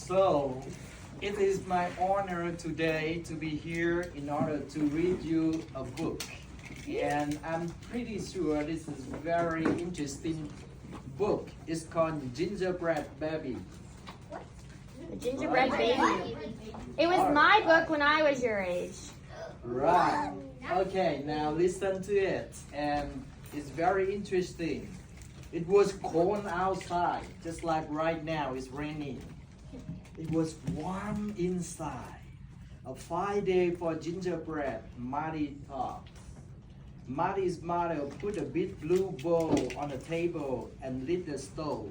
So, it is my honor today to be here in order to read you a book. And I'm pretty sure this is a very interesting book. It's called Gingerbread Baby. The Gingerbread Baby. It was my book when I was your age. Right. Okay, now listen to it. And it's very interesting. It was cold outside, just like right now, it's raining. It was warm inside. A fine day for gingerbread, MaltiT thought. MaltiT's mother put a big blue bowl on the table and lit the stove.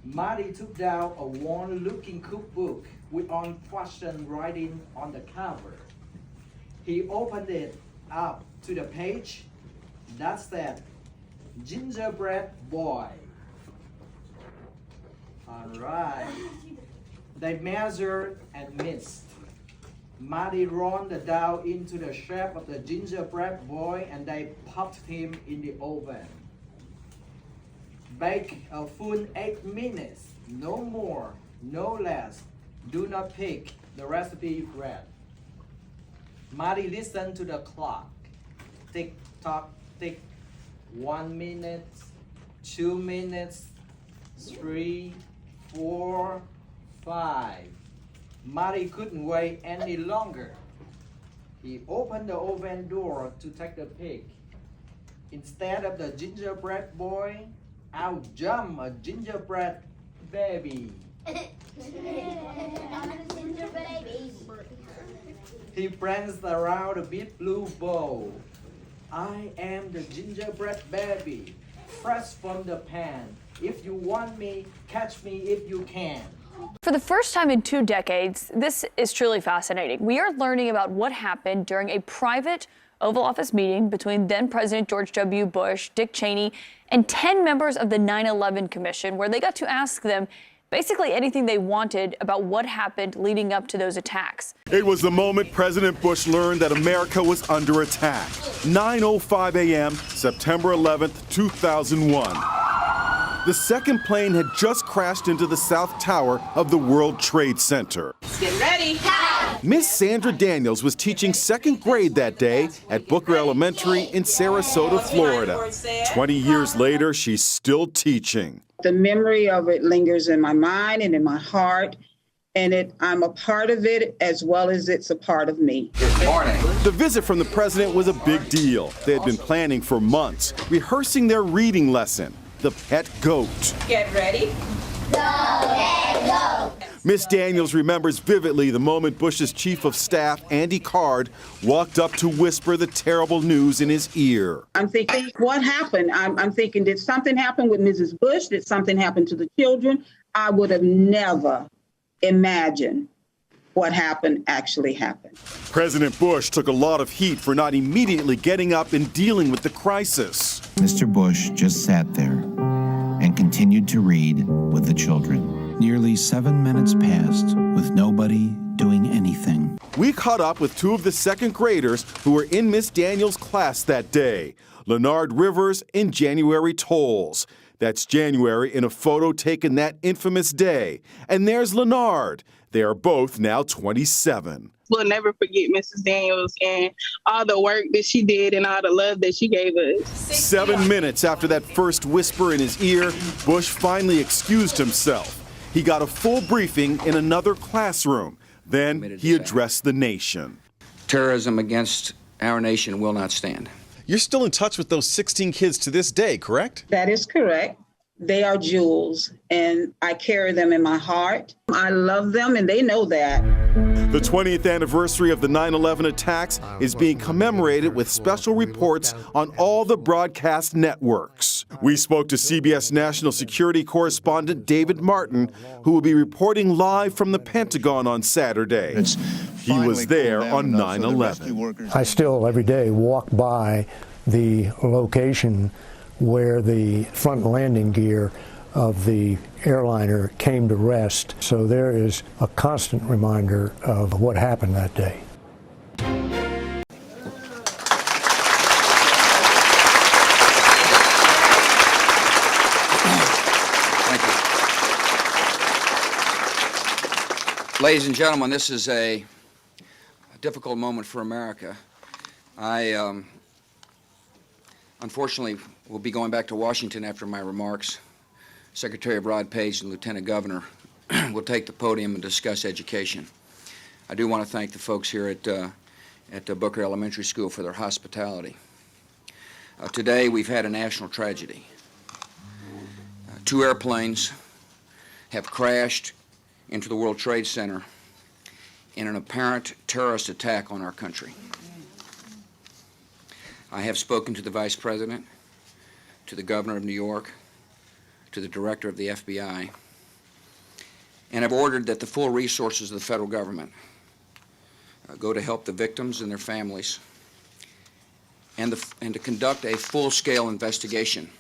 MaltiT took down a worn-looking cookbook with old-fashioned writing on the cover. He opened it up to the page that said, Gingerbread Boy. All right. They measured and mixed. MaltiT rolled the dough into the shape of the gingerbread boy and they popped him in the oven. Bake a full 8 minutes, no more, no less. Do not pick, the recipe read. MaltiT listened to the clock. Tick tock, tick. 1 minute, 2 minutes, 3, 4, 5. MaltiT couldn't wait any longer. He opened the oven door to take the pig. Instead of the gingerbread boy, out jumped a gingerbread baby. He pranced around a big blue bowl. I am the gingerbread baby, fresh from the pan. If you want me, catch me if you can. For the first time in 2 decades, this is truly fascinating. We are learning about what happened during a private Oval Office meeting between then President George W. Bush, Dick Cheney, and 10 members of the 9/11 Commission, where they got to ask them basically anything they wanted about what happened leading up to those attacks. It was the moment President Bush learned that America was under attack. 9:05 a.m., September 11th, 2001. The second plane had just crashed into the South Tower of the World Trade Center. Get ready. Miss Sandra Daniels was teaching 2nd grade that day at Booker Elementary in Sarasota, Florida. 20 years later, she's still teaching. The memory of it lingers in my mind and in my heart, and I'm a part of it as well as it's a part of me. Good morning. The visit from the president was a big deal. They had been planning for months, rehearsing their reading lesson, The Pet Goat. Get ready. Go, and go. Miss Daniels remembers vividly the moment Bush's chief of staff, Andy Card, walked up to whisper the terrible news in his ear. I'm thinking, what happened? I'm thinking, did something happen with Mrs. Bush? Did something happen to the children? I would have never imagined what happened actually happened. President Bush took a lot of heat for not immediately getting up and dealing with the crisis. Mr. Bush just sat there and continued to read with the children. Nearly 7 minutes passed with nobody doing anything. We caught up with 2 of the 2nd graders who were in Miss Daniels' class that day, Leonard Rivers and January Tolles. That's January in a photo taken that infamous day. And there's Leonard. They are both now 27. We'll never forget Mrs. Daniels and all the work that she did and all the love that she gave us. 7 minutes after that first whisper in his ear, Bush finally excused himself. He got a full briefing in another classroom. Then he addressed the nation. Terrorism against our nation will not stand. You're still in touch with those 16 kids to this day, correct? That is correct. They are jewels, and I carry them in my heart. I love them, and they know that. The 20th anniversary of the 9/11 attacks is being commemorated with special reports on all the broadcast networks. We spoke to CBS national security correspondent David Martin, who will be reporting live from the Pentagon on Saturday. He was there on 9/11. I still every day walk by the location where the front landing gear of the airliner came to rest. So there is a constant reminder of what happened that day. Ladies and gentlemen, this is a difficult moment for America. I unfortunately will be going back to Washington after my remarks. Secretary Rod Page and Lieutenant Governor will take the podium and discuss education. I do want to thank the folks here at Booker Elementary School for their hospitality. Today we've had a national tragedy. 2 airplanes have crashed into the World Trade Center in an apparent terrorist attack on our country. I have spoken to the Vice President, to the Governor of New York, to the Director of the FBI, and have ordered that the full resources of the federal government go to help the victims and their families and to conduct a full-scale investigation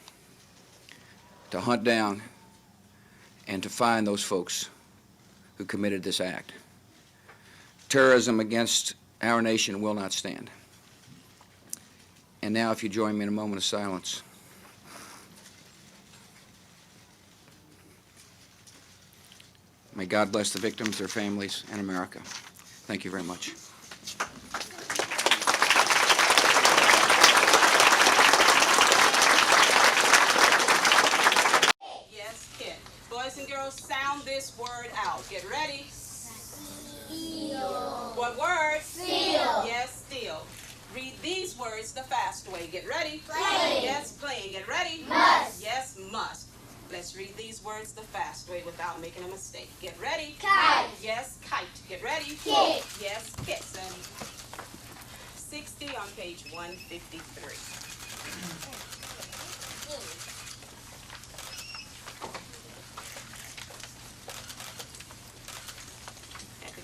to hunt down and to find those folks who committed this act. Terrorism against our nation will not stand. And now, if you join me in a moment of silence. May God bless the victims, their families, and America. Thank you very much. Yes, kid. Boys and girls, sound this word out. Get ready. Steal. What word? Steal. Yes, steal. Read these words the fast way. Get ready. Playing. Yes, playing. Get ready. Must. Yes, must. Let's read these words the fast way without making a mistake. Get ready. Kite. Yes, kite. Get ready. Kick. Yes, kiss. And 60 on page 153.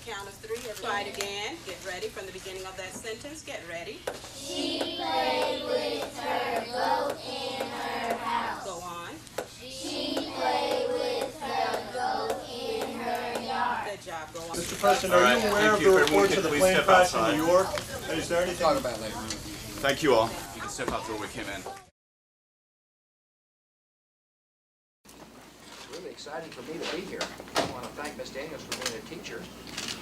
Count of 3, everybody again. Get ready from the beginning of that sentence. Get ready. She played with her goat in her house. Go on. She played with her goat in her yard. Good job. Go on. Mr. President, are you aware of the reports of the plane crash in New York? Is there anything? Talk about it later. Thank you all. You can step out the door we came in. It's really exciting for me to be here. I want to thank Ms. Daniels for being a teacher.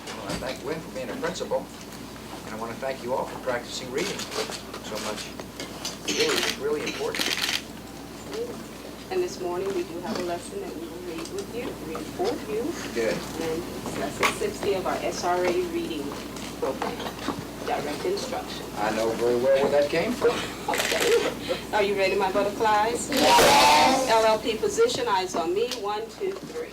I want to thank Quyển for being a principal. And I want to thank you all for practicing reading so much. It's really important. And this morning we do have a lesson that we will read with you, read for you. Good. And it's lesson 60 of our SRA reading program. Direct instruction. I know very well where that came from. Okay. Are you ready, my butterflies? Yes. LLP position, eyes on me. 1, 2, 3.